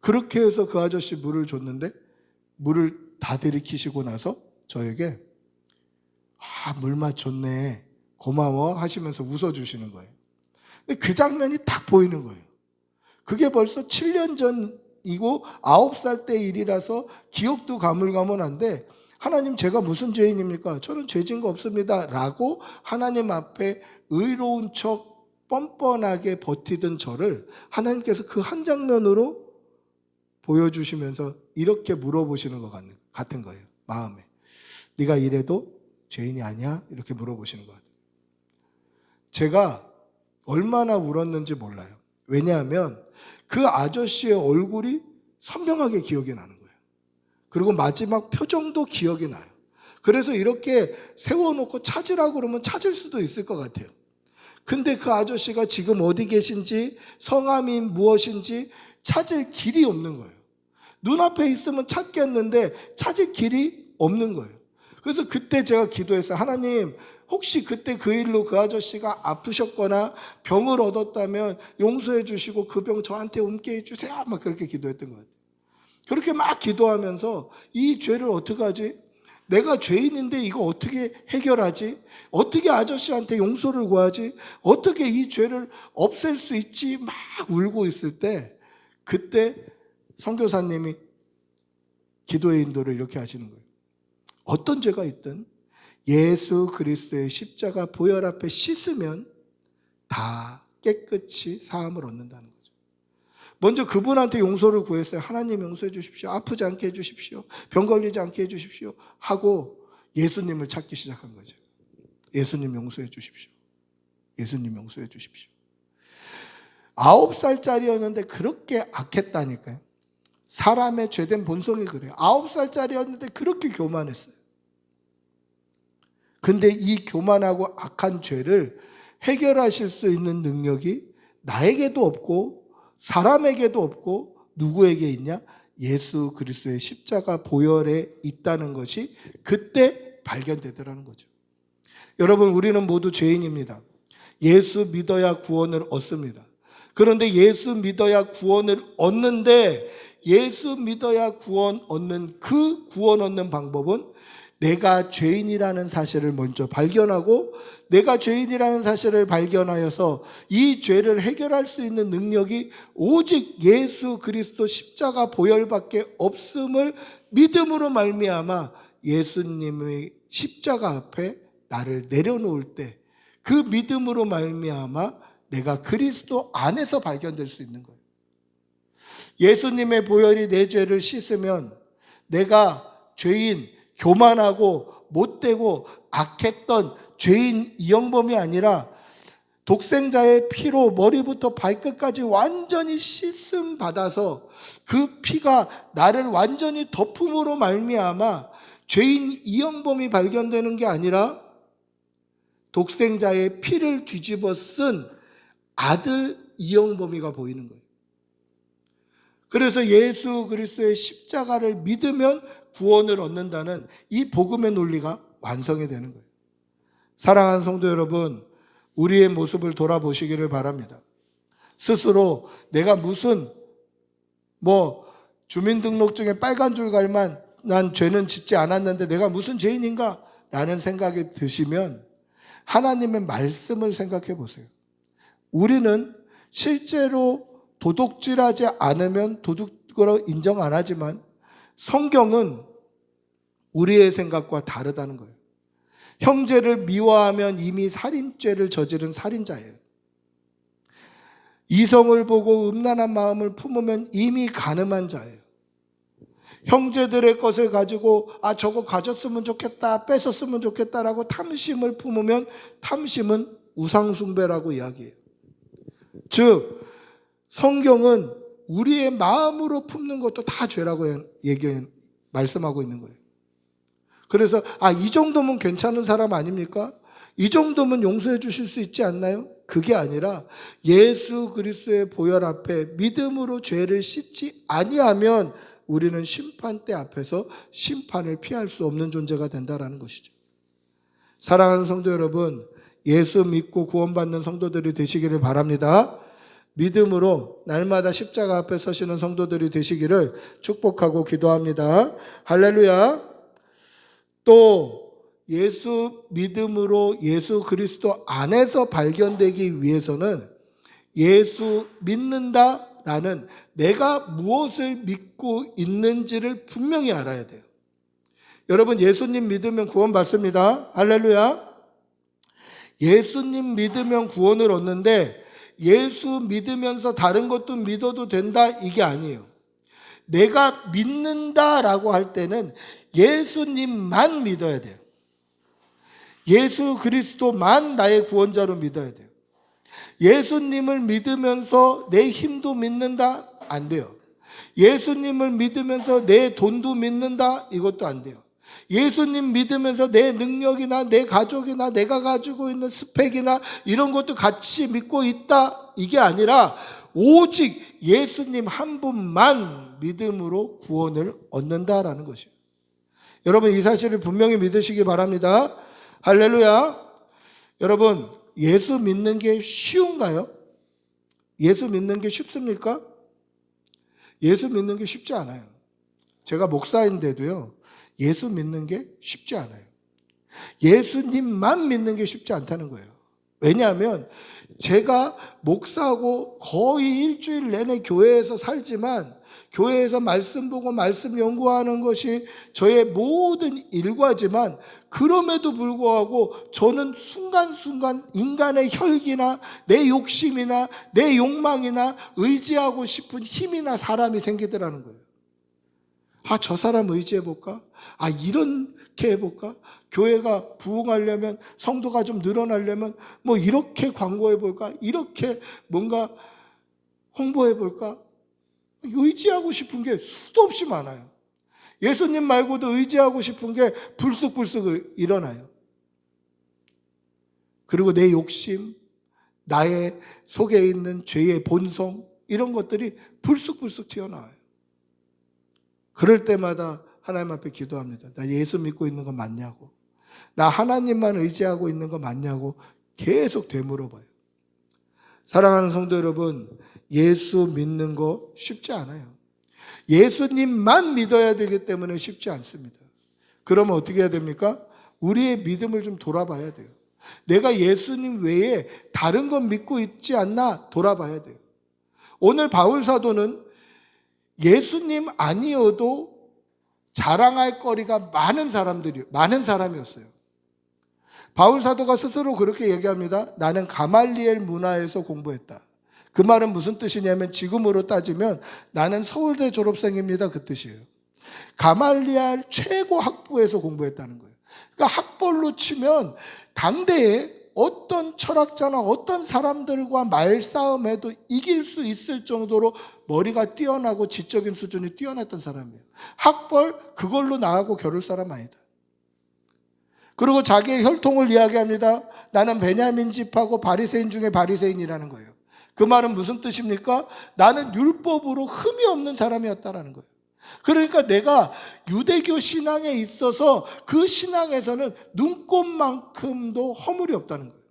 그렇게 해서 그 아저씨 물을 줬는데 물을 다 들이키시고 나서 저에게 물맛 좋네 고마워 하시면서 웃어주시는 거예요. 근데 그 장면이 딱 보이는 거예요. 그게 벌써 7년 전이고 9살 때 일이라서 기억도 가물가물한데, 하나님 제가 무슨 죄인입니까? 저는 죄진 거 없습니다 라고 하나님 앞에 의로운 척 뻔뻔하게 버티던 저를 하나님께서 그 한 장면으로 보여주시면서 이렇게 물어보시는 것 같은 거예요. 마음에. 네가 이래도 죄인이 아니야? 이렇게 물어보시는 것 같아요. 제가 얼마나 울었는지 몰라요. 왜냐하면 그 아저씨의 얼굴이 선명하게 기억이 나는 거예요. 그리고 마지막 표정도 기억이 나요. 그래서 이렇게 세워놓고 찾으라고 그러면 찾을 수도 있을 것 같아요. 근데 그 아저씨가 지금 어디 계신지, 성함이 무엇인지 찾을 길이 없는 거예요. 눈앞에 있으면 찾겠는데 찾을 길이 없는 거예요. 그래서 그때 제가 기도했어요. 하나님, 혹시 그때 그 일로 그 아저씨가 아프셨거나 병을 얻었다면 용서해 주시고 그 병 저한테 옮게 해주세요. 막 그렇게 기도했던 것 같아요. 그렇게 막 기도하면서 이 죄를 어떻게 하지? 내가 죄인인데 이거 어떻게 해결하지? 어떻게 아저씨한테 용서를 구하지? 어떻게 이 죄를 없앨 수 있지? 막 울고 있을 때 그때 선교사님이 기도의 인도를 이렇게 하시는 거예요. 어떤 죄가 있든 예수 그리스도의 십자가 보혈 앞에 씻으면 다 깨끗이 사함을 얻는다는 거죠. 먼저 그분한테 용서를 구했어요. 하나님 용서해 주십시오. 아프지 않게 해 주십시오. 병 걸리지 않게 해 주십시오. 하고 예수님을 찾기 시작한 거죠. 예수님 용서해 주십시오. 예수님 용서해 주십시오. 9살짜리였는데 그렇게 악했다니까요. 사람의 죄된 본성이 그래요. 9살짜리였는데 그렇게 교만했어요. 근데 이 교만하고 악한 죄를 해결하실 수 있는 능력이 나에게도 없고 사람에게도 없고 누구에게 있냐? 예수 그리스도의 십자가 보혈에 있다는 것이 그때 발견되더라는 거죠. 여러분, 우리는 모두 죄인입니다. 예수 믿어야 구원을 얻습니다. 그런데 예수 믿어야 구원을 얻는데 예수 믿어야 구원 얻는 그 구원 얻는 방법은 내가 죄인이라는 사실을 먼저 발견하고 내가 죄인이라는 사실을 발견하여서 이 죄를 해결할 수 있는 능력이 오직 예수 그리스도 십자가 보혈밖에 없음을 믿음으로 말미암아 예수님의 십자가 앞에 나를 내려놓을 때 그 믿음으로 말미암아 내가 그리스도 안에서 발견될 수 있는 거예요. 예수님의 보혈이 내 죄를 씻으면 내가 죄인, 교만하고 못되고 악했던 죄인 이영범이 아니라 독생자의 피로 머리부터 발끝까지 완전히 씻음 받아서 그 피가 나를 완전히 덮음으로 말미암아 죄인 이영범이 발견되는 게 아니라 독생자의 피를 뒤집어 쓴 아들 이영범이가 보이는 거예요. 그래서 예수 그리스도의 십자가를 믿으면 구원을 얻는다는 이 복음의 논리가 완성이 되는 거예요. 사랑하는 성도 여러분, 우리의 모습을 돌아보시기를 바랍니다. 스스로 내가 무슨 주민등록증에 빨간 줄 갈만 난 죄는 짓지 않았는데 내가 무슨 죄인인가? 라는 생각이 드시면 하나님의 말씀을 생각해 보세요. 우리는 실제로 도둑질하지 않으면 도둑으로 인정 안 하지만 성경은 우리의 생각과 다르다는 거예요. 형제를 미워하면 이미 살인죄를 저지른 살인자예요. 이성을 보고 음란한 마음을 품으면 이미 간음한 자예요. 형제들의 것을 가지고 저거 가졌으면 좋겠다, 뺏었으면 좋겠다라고 탐심을 품으면 탐심은 우상숭배라고 이야기해요. 즉 성경은 우리의 마음으로 품는 것도 다 죄라고 말씀하고 있는 거예요. 그래서 이 정도면 괜찮은 사람 아닙니까? 이 정도면 용서해 주실 수 있지 않나요? 그게 아니라 예수 그리스도의 보혈 앞에 믿음으로 죄를 씻지 아니하면 우리는 심판대 앞에서 심판을 피할 수 없는 존재가 된다는 것이죠. 사랑하는 성도 여러분, 예수 믿고 구원받는 성도들이 되시기를 바랍니다. 믿음으로 날마다 십자가 앞에 서시는 성도들이 되시기를 축복하고 기도합니다. 할렐루야. 또 예수 믿음으로 예수 그리스도 안에서 발견되기 위해서는 예수 믿는다, 나는 내가 무엇을 믿고 있는지를 분명히 알아야 돼요. 여러분, 예수님 믿으면 구원 받습니다. 할렐루야. 예수님 믿으면 구원을 얻는데 예수 믿으면서 다른 것도 믿어도 된다, 이게 아니에요. 내가 믿는다라고 할 때는 예수님만 믿어야 돼요. 예수 그리스도만 나의 구원자로 믿어야 돼요. 예수님을 믿으면서 내 힘도 믿는다? 안 돼요. 예수님을 믿으면서 내 돈도 믿는다? 이것도 안 돼요. 예수님 믿으면서 내 능력이나 내 가족이나 내가 가지고 있는 스펙이나 이런 것도 같이 믿고 있다? 이게 아니라 오직 예수님 한 분만 믿음으로 구원을 얻는다라는 것이에요. 여러분, 이 사실을 분명히 믿으시기 바랍니다. 할렐루야. 여러분, 예수 믿는 게 쉬운가요? 예수 믿는 게 쉽습니까? 예수 믿는 게 쉽지 않아요. 제가 목사인데도요, 예수 믿는 게 쉽지 않아요. 예수님만 믿는 게 쉽지 않다는 거예요. 왜냐하면 제가 목사고 거의 일주일 내내 교회에서 살지만 교회에서 말씀 보고 말씀 연구하는 것이 저의 모든 일과지만 그럼에도 불구하고 저는 순간순간 인간의 혈기나 내 욕심이나 내 욕망이나 의지하고 싶은 힘이나 사람이 생기더라는 거예요. 아, 저 사람 의지해볼까? 아, 이렇게 해볼까? 교회가 부흥하려면, 성도가 좀 늘어나려면 뭐 이렇게 광고해볼까? 이렇게 뭔가 홍보해볼까? 의지하고 싶은 게 수도 없이 많아요. 예수님 말고도 의지하고 싶은 게 불쑥불쑥 일어나요. 그리고 내 욕심, 나의 속에 있는 죄의 본성, 이런 것들이 불쑥불쑥 튀어나와요. 그럴 때마다 하나님 앞에 기도합니다. 나 예수 믿고 있는 거 맞냐고, 나 하나님만 의지하고 있는 거 맞냐고 계속 되물어봐요. 사랑하는 성도 여러분, 예수 믿는 거 쉽지 않아요. 예수님만 믿어야 되기 때문에 쉽지 않습니다. 그러면 어떻게 해야 됩니까? 우리의 믿음을 좀 돌아봐야 돼요. 내가 예수님 외에 다른 건 믿고 있지 않나 돌아봐야 돼요. 오늘 바울 사도는 예수님 아니어도 자랑할 거리가 많은 사람이었어요. 바울 사도가 스스로 그렇게 얘기합니다. 나는 가말리엘 문화에서 공부했다. 그 말은 무슨 뜻이냐면 지금으로 따지면 나는 서울대 졸업생입니다, 그 뜻이에요. 가말리엘 최고 학부에서 공부했다는 거예요. 그러니까 학벌로 치면 당대에 어떤 철학자나 어떤 사람들과 말싸움에도 이길 수 있을 정도로 머리가 뛰어나고 지적인 수준이 뛰어났던 사람이에요. 학벌 그걸로 나하고 겨룰 사람 아니다. 그리고 자기의 혈통을 이야기합니다. 나는 베냐민 집하고 바리새인 중에 바리새인이라는 거예요. 그 말은 무슨 뜻입니까? 나는 율법으로 흠이 없는 사람이었다라는 거예요. 그러니까 내가 유대교 신앙에 있어서 그 신앙에서는 눈꼽만큼도 허물이 없다는 거예요.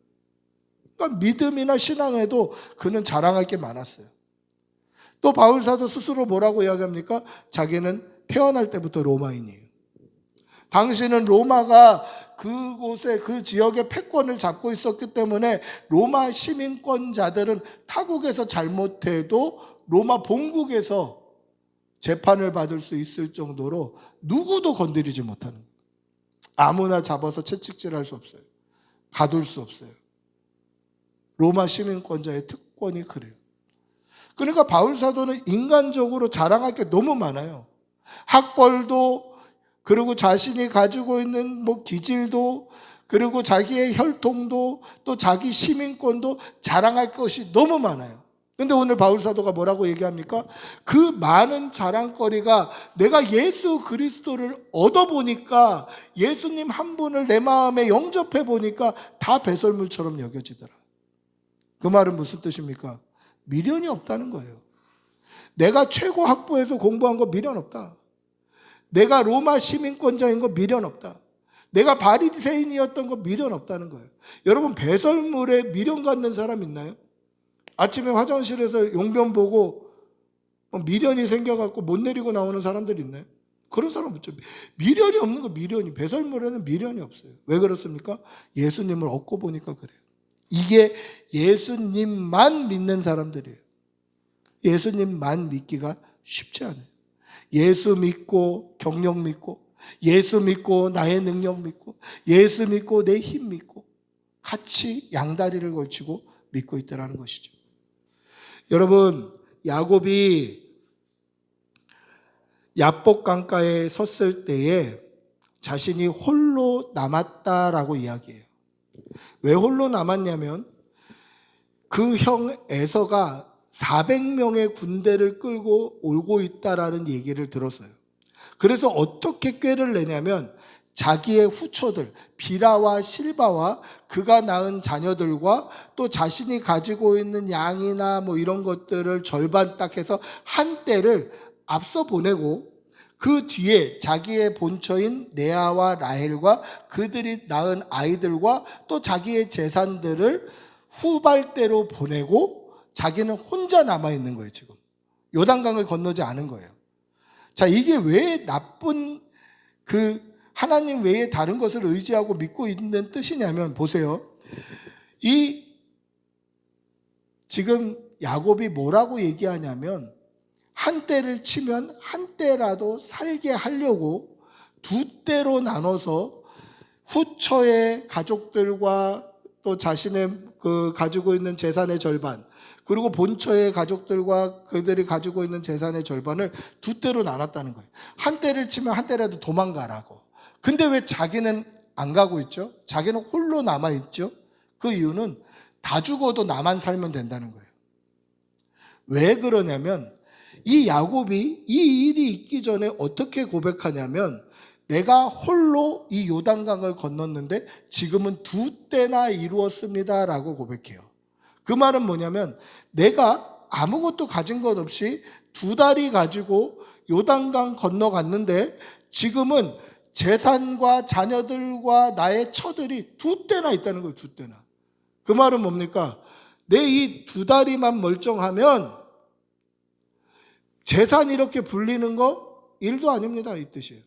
그러니까 믿음이나 신앙에도 그는 자랑할 게 많았어요. 또 바울 사도 스스로 뭐라고 이야기합니까? 자기는 태어날 때부터 로마인이에요. 당시는 로마가 그곳에 그 지역의 패권을 잡고 있었기 때문에 로마 시민권자들은 타국에서 잘못해도 로마 본국에서 재판을 받을 수 있을 정도로 누구도 건드리지 못하는 거예요. 아무나 잡아서 채찍질할 수 없어요. 가둘 수 없어요. 로마 시민권자의 특권이 그래요. 그러니까 바울 사도는 인간적으로 자랑할 게 너무 많아요. 학벌도, 그리고 자신이 가지고 있는 기질도, 그리고 자기의 혈통도, 또 자기 시민권도 자랑할 것이 너무 많아요. 근데 오늘 바울 사도가 뭐라고 얘기합니까? 그 많은 자랑거리가 내가 예수 그리스도를 얻어보니까, 예수님 한 분을 내 마음에 영접해 보니까 다 배설물처럼 여겨지더라. 그 말은 무슨 뜻입니까? 미련이 없다는 거예요. 내가 최고 학부에서 공부한 거 미련 없다. 내가 로마 시민권자인 거 미련 없다. 내가 바리새인이었던 거 미련 없다는 거예요. 여러분, 배설물에 미련 갖는 사람 있나요? 아침에 화장실에서 용변 보고 미련이 생겨갖고 못 내리고 나오는 사람들 있나요? 그런 사람 없죠. 미련이 없는 거, 미련이. 배설물에는 미련이 없어요. 왜 그렇습니까? 예수님을 얻고 보니까 그래요. 이게 예수님만 믿는 사람들이에요. 예수님만 믿기가 쉽지 않아요. 예수 믿고 경력 믿고, 예수 믿고 나의 능력 믿고, 예수 믿고 내 힘 믿고, 같이 양다리를 걸치고 믿고 있다는 것이죠. 여러분, 야곱이 야복 강가에 섰을 때에 자신이 홀로 남았다라고 이야기해요. 왜 홀로 남았냐면 그 형 에서가 400명의 군대를 끌고 오고 있다라는 얘기를 들었어요. 그래서 어떻게 꾀를 내냐면 자기의 후처들 비라와 실바와 그가 낳은 자녀들과 또 자신이 가지고 있는 양이나 뭐 이런 것들을 절반 딱 해서 한 떼를 앞서 보내고 그 뒤에 자기의 본처인 레아와 라헬과 그들이 낳은 아이들과 또 자기의 재산들을 후발대로 보내고 자기는 혼자 남아있는 거예요. 지금 요단강을 건너지 않은 거예요. 자, 이게 왜 나쁜 하나님 외에 다른 것을 의지하고 믿고 있는 뜻이냐면 보세요. 지금 야곱이 뭐라고 얘기하냐면 한 떼를 치면 한 떼라도 살게 하려고 두 떼로 나눠서 후처의 가족들과 또 자신의 가지고 있는 재산의 절반 그리고 본처의 가족들과 그들이 가지고 있는 재산의 절반을 두 떼로 나눴다는 거예요. 한 떼를 치면 한 떼라도 도망가라고. 근데 왜 자기는 안 가고 있죠? 자기는 홀로 남아있죠? 그 이유는 다 죽어도 나만 살면 된다는 거예요. 왜 그러냐면 이 야곱이 이 일이 있기 전에 어떻게 고백하냐면 내가 홀로 이 요단강을 건넜는데 지금은 두 떼나 이루었습니다 라고 고백해요. 그 말은 뭐냐면 내가 아무것도 가진 것 없이 두 다리 가지고 요단강 건너갔는데 지금은 재산과 자녀들과 나의 처들이 두 떼나 있다는 거예요. 두 떼나. 그 말은 뭡니까? 내 이 두 다리만 멀쩡하면 재산 이렇게 불리는 거 일도 아닙니다. 이 뜻이에요.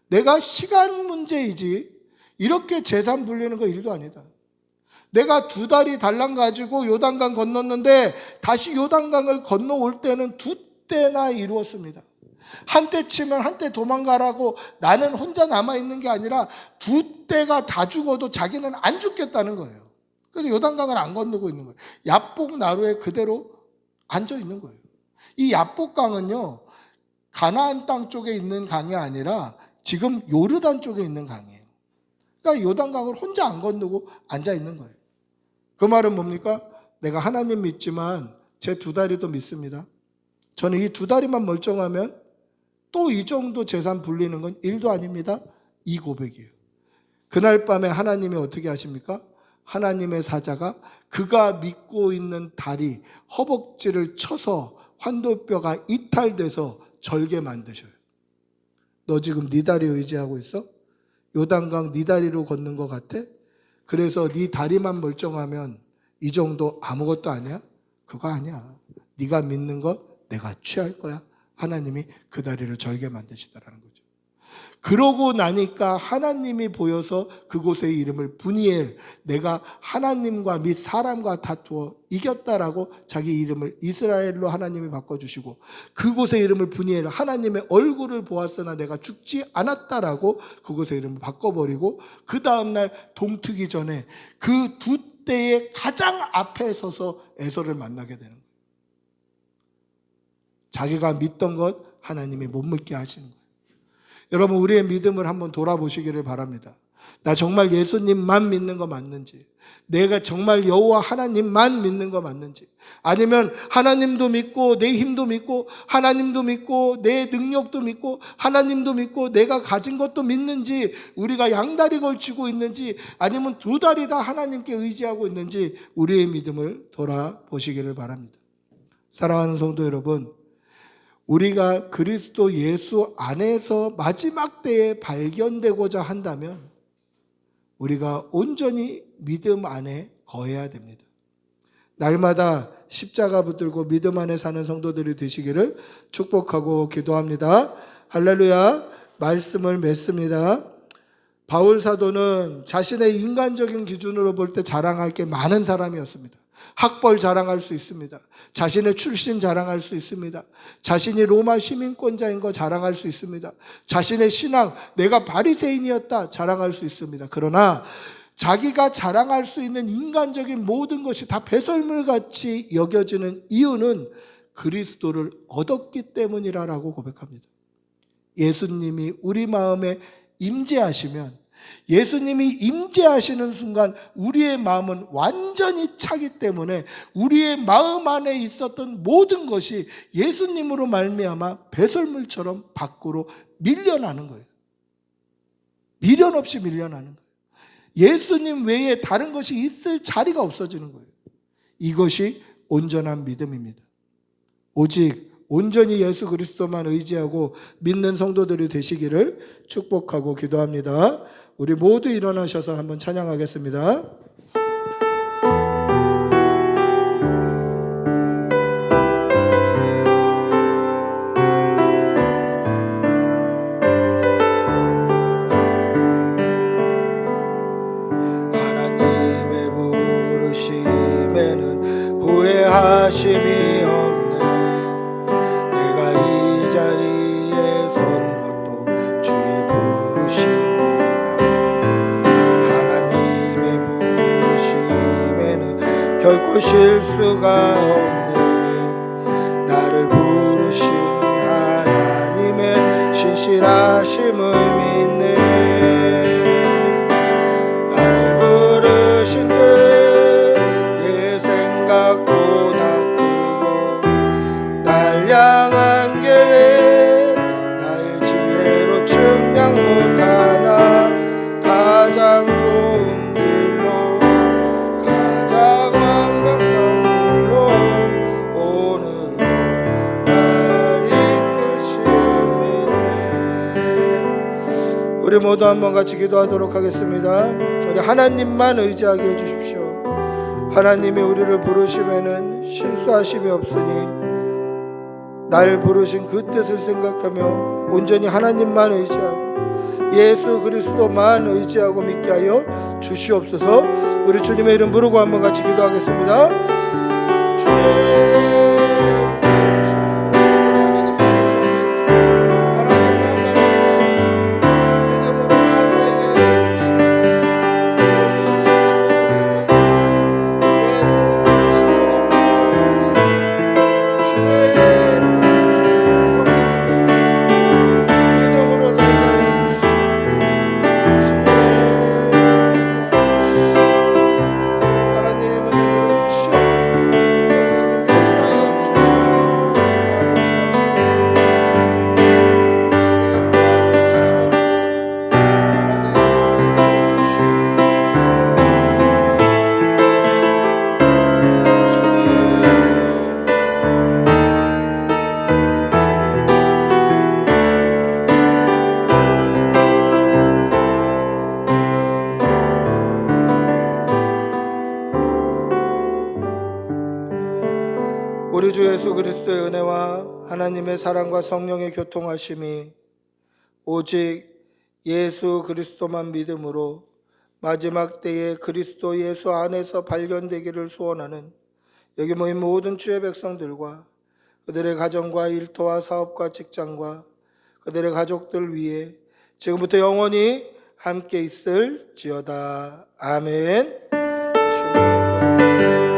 내가 시간 문제이지 이렇게 재산 불리는 거 일도 아니다. 내가 두 다리 달랑 가지고 요단강 건넜는데 다시 요단강을 건너올 때는 두 떼나 이루었습니다. 한 떼 치면 한 떼 도망가라고 나는 혼자 남아있는 게 아니라 두 떼가 다 죽어도 자기는 안 죽겠다는 거예요. 그래서 요단강을 안 건너고 있는 거예요. 야복 나루에 그대로 앉아 있는 거예요. 이 야복강은요 가나안 땅 쪽에 있는 강이 아니라 지금 요르단 쪽에 있는 강이에요. 그러니까 요단강을 혼자 안 건너고 앉아 있는 거예요. 그 말은 뭡니까? 내가 하나님 믿지만 제 두 다리도 믿습니다. 저는 이 두 다리만 멀쩡하면 또 이 정도 재산 불리는 건 일도 아닙니다. 이 고백이에요. 그날 밤에 하나님이 어떻게 하십니까? 하나님의 사자가 그가 믿고 있는 다리 허벅지를 쳐서 환도뼈가 이탈돼서 절게 만드셔요. 너 지금 네 다리 의지하고 있어? 요단강 네 다리로 걷는 것 같아? 그래서 네 다리만 멀쩡하면 이 정도 아무것도 아니야? 그거 아니야. 네가 믿는 거 내가 취할 거야. 하나님이 그 다리를 절게 만드시더라는 거죠. 그러고 나니까 하나님이 보여서 그곳의 이름을 브니엘, 내가 하나님과 및 사람과 다투어 이겼다라고 자기 이름을 이스라엘로 하나님이 바꿔주시고 그곳의 이름을 브니엘, 하나님의 얼굴을 보았으나 내가 죽지 않았다라고 그곳의 이름을 바꿔버리고 그 다음날 동트기 전에 그 두 때의 가장 앞에 서서 에서를 만나게 되는 거예요. 자기가 믿던 것 하나님이 못 믿게 하시는 거예요. 여러분 우리의 믿음을 한번 돌아보시기를 바랍니다. 나 정말 예수님만 믿는 거 맞는지, 내가 정말 여호와 하나님만 믿는 거 맞는지, 아니면 하나님도 믿고 내 힘도 믿고 하나님도 믿고 내 능력도 믿고 하나님도 믿고 내가 가진 것도 믿는지, 우리가 양다리 걸치고 있는지 아니면 두 다리 다 하나님께 의지하고 있는지 우리의 믿음을 돌아보시기를 바랍니다. 사랑하는 성도 여러분, 우리가 그리스도 예수 안에서 마지막 때에 발견되고자 한다면 우리가 온전히 믿음 안에 거해야 됩니다. 날마다 십자가 붙들고 믿음 안에 사는 성도들이 되시기를 축복하고 기도합니다. 할렐루야. 말씀을 맺습니다. 바울 사도는 자신의 인간적인 기준으로 볼 때 자랑할 게 많은 사람이었습니다. 학벌 자랑할 수 있습니다. 자신의 출신 자랑할 수 있습니다. 자신이 로마 시민권자인 거 자랑할 수 있습니다. 자신의 신앙, 내가 바리새인이었다 자랑할 수 있습니다. 그러나 자기가 자랑할 수 있는 인간적인 모든 것이 다 배설물같이 여겨지는 이유는 그리스도를 얻었기 때문이라고 고백합니다. 예수님이 우리 마음에 임재하시면 예수님이 임재하시는 순간 우리의 마음은 완전히 차기 때문에 우리의 마음 안에 있었던 모든 것이 예수님으로 말미암아 배설물처럼 밖으로 밀려나는 거예요. 미련 없이 밀려나는 거예요. 예수님 외에 다른 것이 있을 자리가 없어지는 거예요. 이것이 온전한 믿음입니다. 오직 온전히 예수 그리스도만 의지하고 믿는 성도들이 되시기를 축복하고 기도합니다. 우리 모두 일어나셔서 한번 찬양하겠습니다. 하나님의 부르심에는 후회하심이 없네. 내가 이 자리에 선 것도 주의 부르심이라. 하나님의 부르심에는 결코 실수가 없네. 나를 부르신 하나님의 신실하심을 믿네. 날 부르신 내 생각보다 크고 날 향한 계획 나의 지혜로 측량 못하나 가장 좋은 길로 가장 완벽한 길로 오늘도 날 이끄심이네. 우리 모두 한번 같이 기도하도록 하겠습니다. 우리 하나님만 의지하게 해주십시오. 하나님이 우리를 부르심에는 실수하심이 없으니 날 부르신 그 뜻을 생각하며 온전히 하나님만 의지하고 예수 그리스도만 의지하고 믿게 하여 주시옵소서. 우리 주님의 이름 부르고 한번 같이 기도하겠습니다. 주님 우리 주 예수 그리스도의 은혜와 하나님의 사랑과 성령의 교통하심이 오직 예수 그리스도만 믿음으로 마지막 때에 그리스도 예수 안에서 발견되기를 소원하는 여기 모인 모든 주의 백성들과 그들의 가정과 일터와 사업과 직장과 그들의 가족들 위해 지금부터 영원히 함께 있을지어다. 아멘. 주님 도와주시옵소서.